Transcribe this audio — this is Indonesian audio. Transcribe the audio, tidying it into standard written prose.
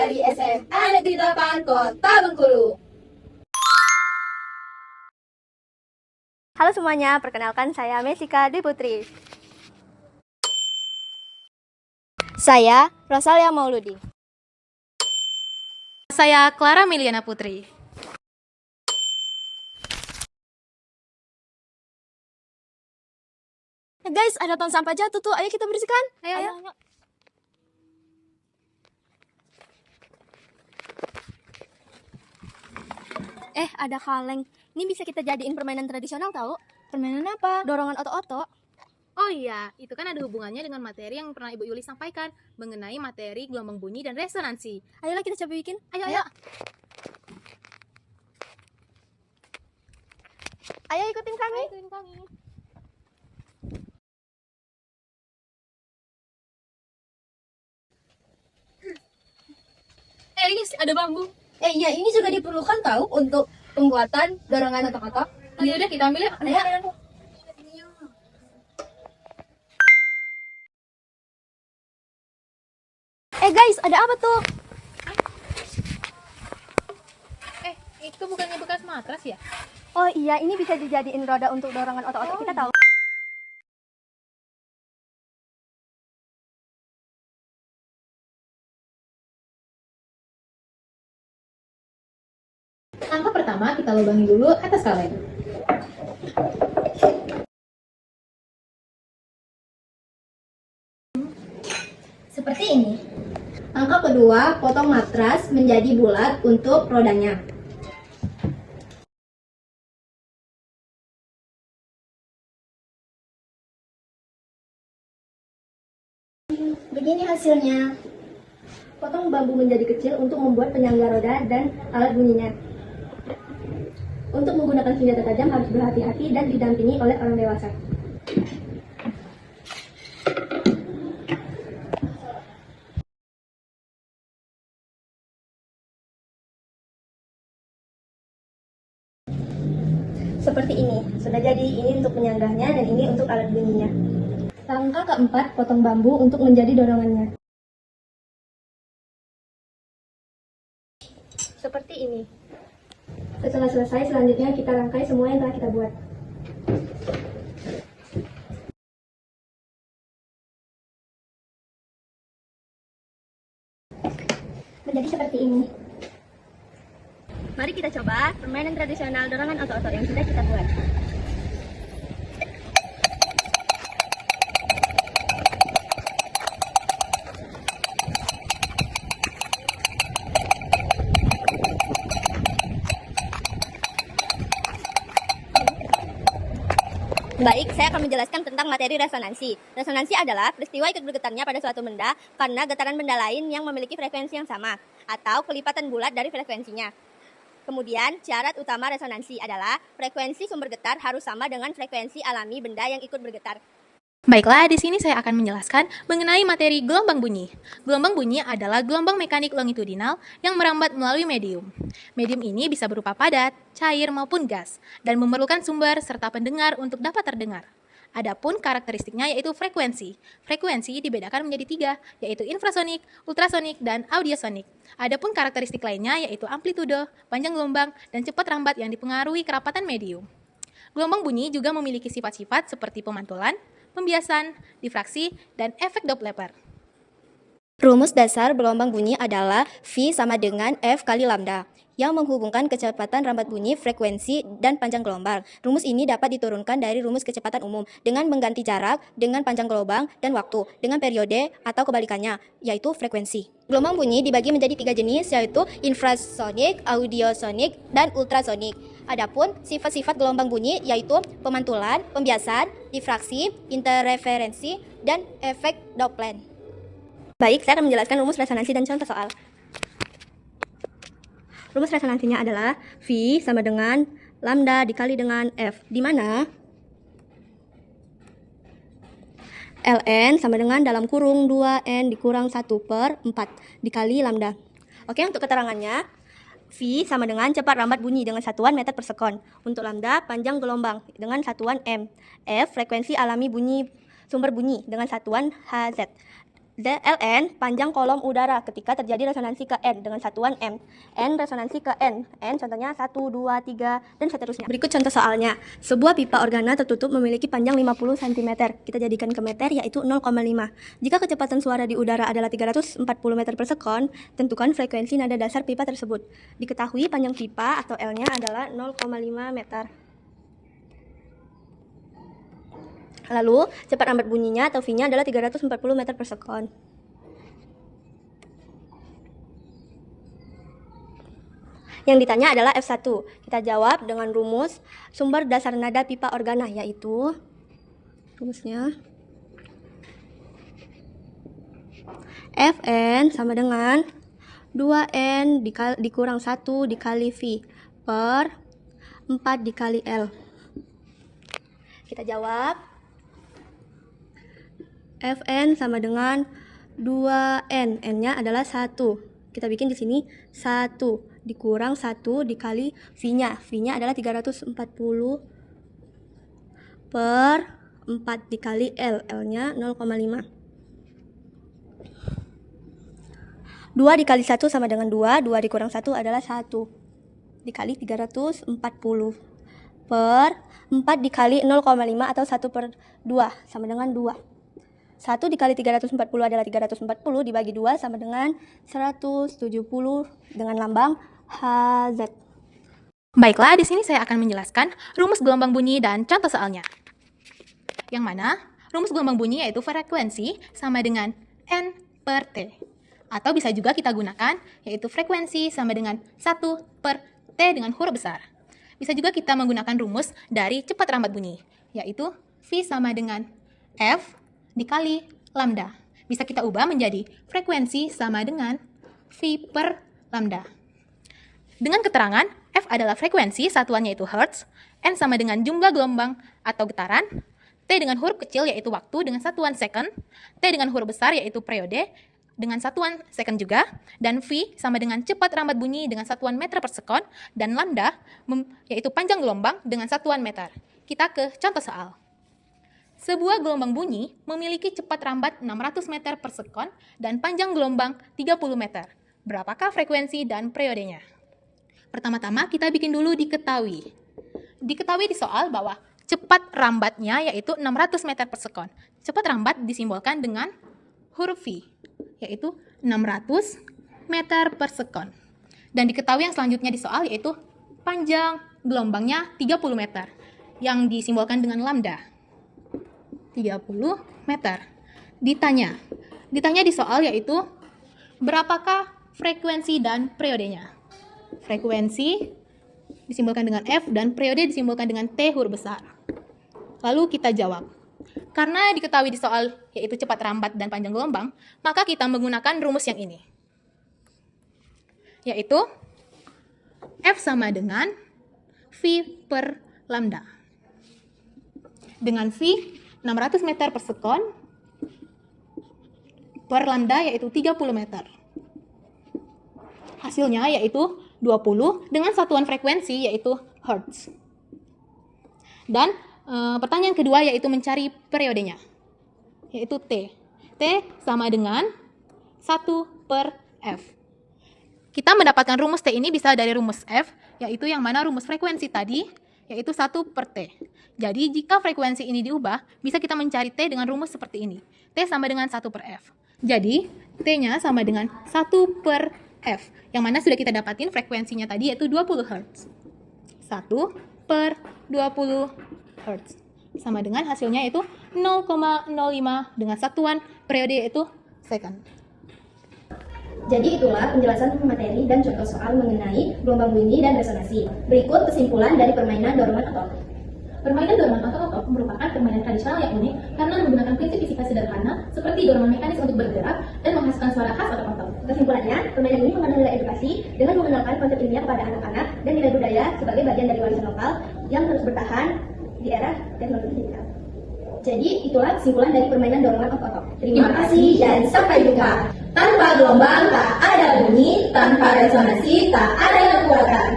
dari SMA Negeri 8 Kota Bengkulu. Halo semuanya, perkenalkan saya Mesika Dwi Putri. Saya Rosalia Mauludi. Saya Clara Miliana Putri. Guys, ada tong sampah jatuh tuh. Ayo kita bersihkan. Ayo. Ada kaleng. Ini bisa kita jadiin permainan tradisional tahu? Permainan apa? Dorongan oto-oto. Oh iya, itu kan ada hubungannya dengan materi yang pernah Ibu Yuli sampaikan mengenai materi gelombang bunyi dan resonansi. Ayolah kita coba bikin. Ayo. Ayo ikutin kami. Ini ada bambu. Iya, ini juga diperlukan tahu untuk pembuatan dorongan otak-otak. Ya udah kita ambil ya. Ayo. Guys, ada apa tuh? Itu bukannya bekas matras ya? Oh iya, ini bisa dijadiin roda untuk dorongan otot-otot kita tahu. Langkah pertama, kita lubangi dulu atas kaleng. Seperti ini. Langkah kedua, potong matras menjadi bulat untuk rodanya. Begini hasilnya. Potong bambu menjadi kecil untuk membuat penyangga roda dan alat bunyinya. Untuk menggunakan senjata tajam harus berhati-hati dan didampingi oleh orang dewasa. Seperti ini, sudah jadi. Ini untuk penyanggahnya dan ini untuk alat bunyinya. Langkah keempat, potong bambu untuk menjadi dorongannya. Seperti ini. Setelah selesai, selanjutnya kita rangkai semua yang telah kita buat. Menjadi seperti ini. Mari kita coba permainan tradisional dorongan otot-otot yang sudah kita buat. Baik, saya akan menjelaskan tentang materi resonansi. Resonansi adalah peristiwa ikut bergetarnya pada suatu benda karena getaran benda lain yang memiliki frekuensi yang sama, atau kelipatan bulat dari frekuensinya. Kemudian, syarat utama resonansi adalah frekuensi sumber getar harus sama dengan frekuensi alami benda yang ikut bergetar. Baiklah, di sini saya akan menjelaskan mengenai materi gelombang bunyi. Gelombang bunyi adalah gelombang mekanik longitudinal yang merambat melalui medium. Medium ini bisa berupa padat, cair maupun gas, dan memerlukan sumber serta pendengar untuk dapat terdengar. Adapun karakteristiknya yaitu frekuensi. Frekuensi dibedakan menjadi 3, yaitu infrasonik, ultrasonik, dan audiosonik. Adapun karakteristik lainnya yaitu amplitude, panjang gelombang, dan cepat rambat yang dipengaruhi kerapatan medium. Gelombang bunyi juga memiliki sifat-sifat seperti pemantulan, pembiasan, difraksi, dan efek Doppler. Rumus dasar gelombang bunyi adalah V sama dengan F kali lambda, yang menghubungkan kecepatan rambat bunyi, frekuensi, dan panjang gelombang. Rumus ini dapat diturunkan dari rumus kecepatan umum dengan mengganti jarak dengan panjang gelombang dan waktu dengan periode atau kebalikannya, yaitu frekuensi. Gelombang bunyi dibagi menjadi 3 jenis, yaitu infrasonik, audiosonik, dan ultrasonik. Adapun sifat-sifat gelombang bunyi yaitu pemantulan, pembiasan, difraksi, interferensi, dan efek Doppler. Baik, saya akan menjelaskan rumus resonansi dan contoh soal. Rumus resonansinya adalah V sama dengan lambda dikali dengan F, di mana Ln sama dengan dalam kurung 2N dikurang 1/4 dikali lambda. Oke, untuk keterangannya, V sama dengan cepat rambat bunyi dengan satuan meter per sekon. Untuk lambda, panjang gelombang dengan satuan M. F, frekuensi alami bunyi sumber bunyi dengan satuan Hz. Ln panjang kolom udara ketika terjadi resonansi ke N dengan satuan M. N resonansi ke N. N contohnya 1, 2, 3, dan seterusnya. Berikut contoh soalnya. Sebuah pipa organa tertutup memiliki panjang 50 cm. Kita jadikan ke meter yaitu 0,5. Jika kecepatan suara di udara adalah 340 meter per sekon, tentukan frekuensi nada dasar pipa tersebut. Diketahui panjang pipa atau L-nya adalah 0,5 meter. Lalu, cepat rambat bunyinya atau V-nya adalah 340 meter per sekon. Yang ditanya adalah F1. Kita jawab dengan rumus sumber dasar nada pipa organa, yaitu rumusnya Fn sama dengan 2N dikurang 1 dikali V per 4 dikali L. Kita jawab Fn sama dengan 2N, N-nya adalah 1. Kita bikin di sini 1 dikurang 1 dikali V-nya. V-nya adalah 340 per 4 dikali L. L-nya 0,5. 2 dikali 1 sama dengan 2. 2 dikurang 1 adalah 1 dikali 340 per 4 dikali 0,5 atau 1 per 2 sama dengan 2. 1 dikali 340 adalah 340 dibagi 2 sama dengan 170 dengan lambang HZ. Baiklah, di sini saya akan menjelaskan rumus gelombang bunyi dan contoh soalnya. Yang mana rumus gelombang bunyi yaitu frekuensi sama dengan N per T. Atau bisa juga kita gunakan yaitu frekuensi sama dengan 1 per T dengan huruf besar. Bisa juga kita menggunakan rumus dari cepat rambat bunyi, yaitu V sama dengan F dikali lambda. Bisa kita ubah menjadi frekuensi sama dengan V per lambda. Dengan keterangan, F adalah frekuensi, satuannya yaitu Hertz, N sama dengan jumlah gelombang atau getaran, T dengan huruf kecil yaitu waktu dengan satuan second, T dengan huruf besar yaitu periode dengan satuan second juga, dan V sama dengan cepat rambat bunyi dengan satuan meter per sekon, dan lambda yaitu panjang gelombang dengan satuan meter. Kita ke contoh soal. Sebuah gelombang bunyi memiliki cepat rambat 600 meter per sekon dan panjang gelombang 30 meter. Berapakah frekuensi dan periodenya? Pertama-tama kita bikin dulu diketahui. Diketahui di soal bahwa cepat rambatnya yaitu 600 meter per sekon. Cepat rambat disimbolkan dengan huruf V, yaitu 600 meter per sekon. Dan diketahui yang selanjutnya di soal yaitu panjang gelombangnya 30 meter, yang disimbolkan dengan lambda. 30 meter. Ditanya di soal yaitu berapakah frekuensi dan periodenya. Frekuensi disimbolkan dengan F dan periode disimbolkan dengan T huruf besar. Lalu kita jawab. Karena diketahui di soal yaitu cepat rambat dan panjang gelombang, maka kita menggunakan rumus yang ini. Yaitu F sama dengan V per lambda. Dengan V 600 meter per sekon per lambda yaitu 30 meter. Hasilnya yaitu 20 dengan satuan frekuensi yaitu Hertz. Dan pertanyaan kedua yaitu mencari periodenya, yaitu T. T sama dengan 1 per F. Kita mendapatkan rumus T ini bisa dari rumus F, yaitu yang mana rumus frekuensi tadi, yaitu 1 per T. Jadi, jika frekuensi ini diubah, bisa kita mencari T dengan rumus seperti ini. T sama dengan 1 per F. Jadi, T-nya sama dengan 1 per F, yang mana sudah kita dapatin frekuensinya tadi, yaitu 20 Hz. 1 per 20 Hz. Sama dengan hasilnya yaitu 0,05 dengan satuan periode yaitu second. Jadi itulah penjelasan materi dan contoh soal mengenai gelombang bunyi dan resonansi. Berikut kesimpulan dari permainan dorongan otot. Permainan dorongan otot merupakan permainan tradisional yang unik karena menggunakan prinsip fisika sederhana seperti dorongan mekanis untuk bergerak dan menghasilkan suara khas otot-otot. Kesimpulannya, permainan ini mengandung nilai edukasi dengan mengenalkan konsep ilmiah kepada anak-anak dan nilai budaya sebagai bagian dari warisan lokal yang terus bertahan di era teknologi digital. Jadi itulah kesimpulan dari permainan dorongan otot-otot. Terima kasih dan sampai jumpa. Tanpa gelombang tak ada bunyi, tanpa resonansi tak ada kekuatan.